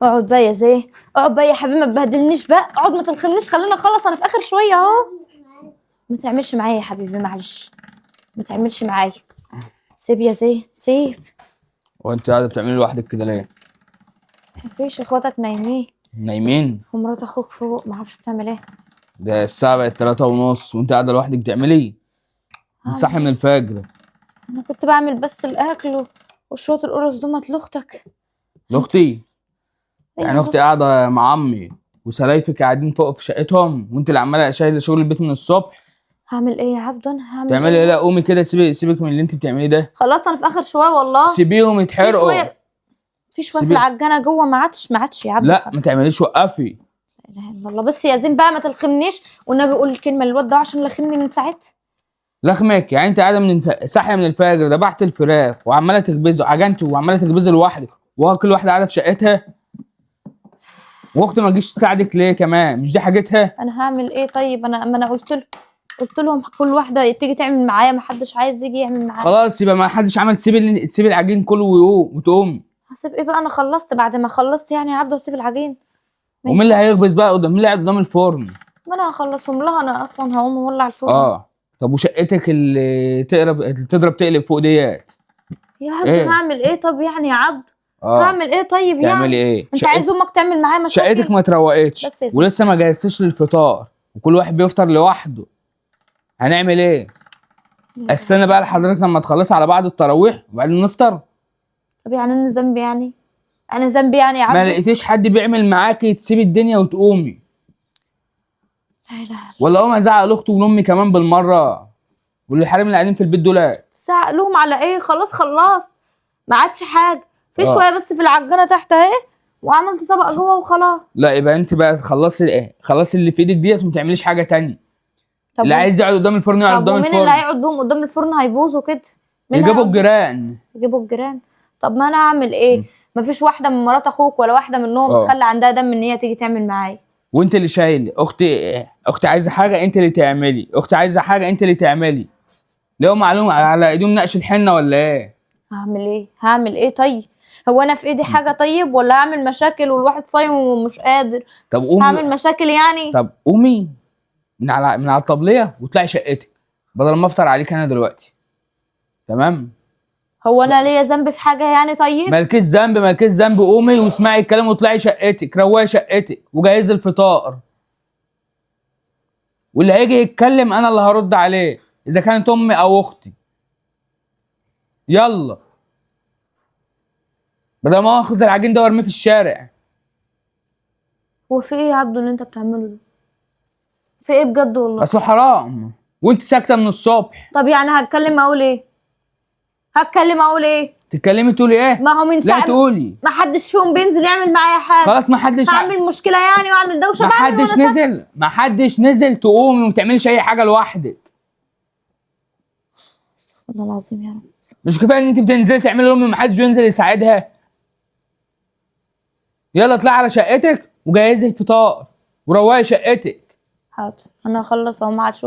اقعد بقى يا زي، اقعد بقى يا حبيبي، ما تبهدلنيش بقى، اقعد ما تلخمنيش، خلينا نخلص، انا في اخر شويه اهو. ما تعملش معايا يا حبيبي، معلش، ما تعملش معايا. سيب يا زي، سيب. وانت قاعده بتعملي لوحدك كده ليه؟ مفيش، اخواتك نايمين نايمين؟ ومرات اخوك فوق، ما اعرفش بتعمل ايه. ده الساعه بقت 3:30 وانت قاعده لوحدك بتعملي؟ انت صاحي من الفجر. انا كنت بعمل بس الاكل وشويه القرص دول لاختك. لاختي؟ يعني ايوه اختي قاعده مع عمي وسلايفك قاعدين فوق في شقتهم وانت اللي عماله شايله شغل البيت من الصبح؟ هعمل ايه يا عبدو، انا هعمل تعملي ايه؟ ايه؟ لا قومي كده، سيبك من اللي انت بتعمليه ده. خلاص انا في اخر شويه والله. سيبيهم في يتحرقوا. شويه، في شويه في العجانه جوه، ما عادش يا عبدو. لا ما تعمليش، وقفي. لا اله الا الله، بس يا زين بقى ما تلخمنيش، والنبي قول الكلمه للواد ده عشان لخمني من ساعتها. لخمك؟ يعني انت قاعده صاحيه من الفجر، ذبحت الفراخ وعماله تخبزه، عجنتي وعماله تخبزي لوحدك، وكل واحده قاعده في شقتها، واختي ما تجيش تساعدك ليه كمان؟ مش دي حاجتها؟ انا هعمل ايه طيب؟ ما انا قلت لهم كل واحده تيجي تعمل معايا، ما حدش عايز يجي يعمل معايا. خلاص يبقى ما حدش عمل، تسيب العجين كله ويقوم وتقوم. هسيب ايه بقى؟ انا خلصت، بعد ما خلصت يعني يا عبدو هسيب العجين؟ ومين اللي هيخبز بقى قدام؟ مين اللي قاعد قدام الفرن؟ ما انا هخلصهم لها، انا اصلا هقوم اولع الفرن. طب وشقتك اللي تضرب تقلب فوق ديت؟ يا عبدو ايه؟ هعمل ايه طب يعني يا عبدو؟ هعمل ايه طيب تعملي يعني؟ ايه؟ انت عايز امك تعمل معايا مشاكل؟ شقتك ما اتروقتش بس يا سيدي. ولسه ما جهزتش للفطار، وكل واحد بيفطر لوحده. هنعمل ايه؟ استنى بقى لحضرتك لما تخلصي على بعض التراويح وبعدين نفطر. طب يعني انا ذنبي يعني؟ انا ذنبي يعني يا عبدو؟ ما لقيتيش حد بيعمل معاكي تسيبي الدنيا وتقومي؟ لا اله الا الله. ولا اقوم ازعق لاختي ولامي كمان بالمره، والحريم اللي قاعدين في البيت دول؟ ساعة لهم على ايه؟ خلاص ما عادش حاجه، في شويه بس في العجانه تحت اهي، وعملت طبق جوه وخلاص. لا يبقى انت بقى خلصي اللي في ايدك ديت وما تعمليش حاجه تانية. طب اللي عايز يقعد قدام الفرن يقعد قدام الفرن. ومين اللي هيقعد بيهم قدام الفرن؟ هيبوظوا كده. يجيبوا الجيران. يجيبوا الجيران. طب ما انا اعمل ايه؟ مفيش واحده من مرات اخوك ولا واحده منهم بتخلي عندها دم ان هي تيجي تعمل معايا؟ وانت اللي شايل. اختي عايزه حاجه انت اللي تعملي، اختي عايزه حاجه انت اللي تعملي. ليه معلوم على ايديهم نقش الحنه ولا ايه؟ هعمل ايه طيب؟ هو انا في ايدي حاجه طيب؟ ولا اعمل مشاكل والواحد صايم ومش قادر؟ طب قومي. هعمل مشاكل يعني؟ طب قومي من على الطبليه واطلعي شقتك بدل ما افطر عليك انا دلوقتي. تمام؟ هو انا ليا ذنب في حاجه يعني طيب؟ مالكيش ذنب. قومي واسمعي الكلام واطلعي شقتك، روقي شقتك وجهزي الفطار. واللي هيجي يتكلم انا اللي هرد عليه اذا كانت امي او اختي. يلا بدل ما اخد العجين ده وارميه في الشارع. هو في ايه يا عبدو اللي انت بتعمله ده؟ في ايه بجد والله؟ اصله حرام وانت ساكته من الصبح. طب يعني هتكلم اقول ايه؟ تتكلمي تقولي ايه؟ ما هو من ساعه لا تقولي. ما حدش فيهم بينزل يعمل معايا حاجه. خلاص ما حدش هعمل مشكله يعني واعمل دوشه؟ ما حدش نزل تقومي وما تعمليش اي حاجه لوحدك. استغفر الله العظيم يا رب. مش كفايه ان انت بتنزلي تعملي لامي وما حدش بينزل يساعدها؟ يلا اطلعي على شقتك وجهزي الفطار وروقي شقتك. حاضر، انا هخلص اهو، ما عادش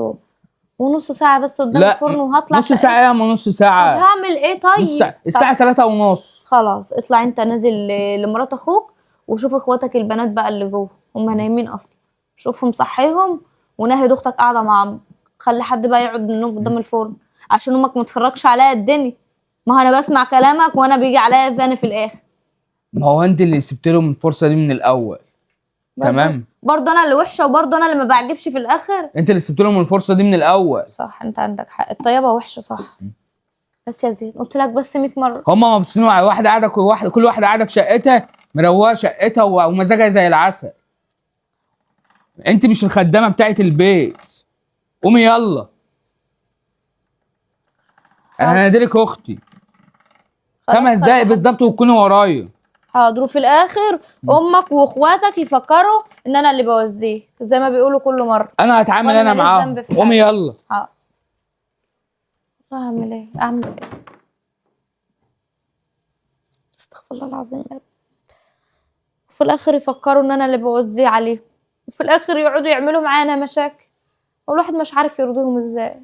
ونص ساعه بس قدام الفرن وهطلع. نص ساعه يا نص ساعه؟ طب هعمل ايه طيب؟ نص ساعه، الساعه 3:30. خلاص اطلع انت نازل لمرات اخوك وشوف اخواتك البنات بقى اللي جوه، هم نايمين اصلا، شوفهم صحيهم ونهد اختك قاعده مع عمك، خلي حد بقى يقعد منهم قدام الفرن عشان امك ما تفرجش عليا الدنيا. ما هو انا بسمع كلامك وانا بيجي عليا فاني في الاخر. ما هو انت اللي سبت لهم الفرصه دي من الاول. تمام؟ برضه انا اللي وحشه وبرضه انا اللي ما بعجبش في الاخر. انت اللي سبت لهم الفرصه دي من الاول. صح، انت عندك حق، الطيبه وحشه صح. بس يا زين قلت لك بس 100 مره. هما مبسوطين على واحده قاعده، كل واحده قاعده في شقتها مروقه شقتها ومزاجها زي العسل. انت مش الخدامه بتاعت البيت. قومي يلا. انا هناديلك اختي 5 دقايق بالظبط وتكوني ورايا. حاضر. وفي الاخر امك واخواتك يفكروا ان انا اللي بوزيه زي ما بيقولوا كل مره. انا هتعامل انا معاهم. قومي يلا. اعمل ايه؟ استغفر الله العظيم يا رب. وفي الاخر يفكروا ان انا اللي بوزيه عليهم، وفي الاخر يقعدوا يعملوا معانا مشاكل والواحد مش عارف يرضيهم ازاي.